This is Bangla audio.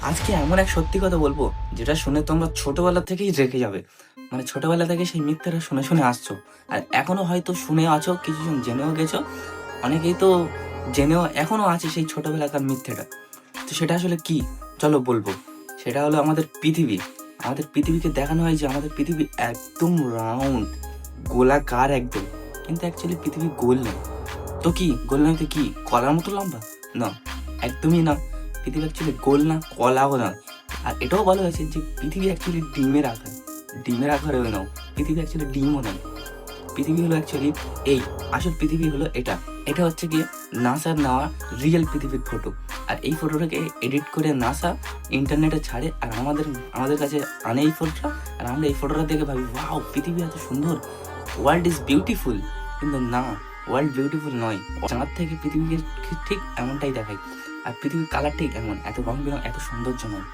আজকে এমন এক সত্যি কথা বলবো যেটা শুনে তোমরা ছোটবেলা থেকেই রেখে যাবে। মানে ছোটবেলা থেকে সেই মিথ্যাটা শুনে শুনে আসছো, আর এখনো হয়তো শুনে আছো, কিছুজন জেনেও গেছো, অনেকেই তো জেনেও এখনো আছে সেই ছোটবেলাকার মিথ্যেটা। তো সেটা আসলে কি, চলো বলবো। সেটা হলো আমাদের পৃথিবী। আমাদের পৃথিবীকে দেখানো হয় যে আমাদের পৃথিবী একদম রাউন্ড, গোলাকার একদম, কিন্তু অ্যাকচুয়ালি পৃথিবী গোল নয়। তো কি গোল নয় তো কি, কলার মতো লম্বা? না, একদমই না। পৃথিবী অ্যাকচুয়ালি গোল না, কলাও না। আর এটাও বলা হয়েছে যে পৃথিবী অ্যাকচুয়ালি ডিমের আকার। ডিমের আকারেও নাও, পৃথিবী অ্যাকচুয়ালি ডিমও নয়। পৃথিবী হলো অ্যাকচুয়ালি এই, আসল পৃথিবী হলো এটা। এটা হচ্ছে গিয়ে নাসার নেওয়া রিয়েল পৃথিবীর ফটো। আর এই ফটোটাকে এডিট করে নাসা ইন্টারনেটে ছাড়ে, আর আমাদের আমাদের কাছে আনে এই ফটোটা। আর আমরা এই ফটোটা দেখে ভাবি, ওয়াও, পৃথিবী এত সুন্দর, ওয়ার্ল্ড ইজ বিউটিফুল। কিন্তু না, ওয়ার্ল্ড বিউটিফুল নয়। চাঁদ থেকে পৃথিবীকে ঠিক এমনটাই দেখায়। আর পৃথিবীর কালার ঠিক এমন, এত রং বেরং, এত সৌন্দর্য নয়।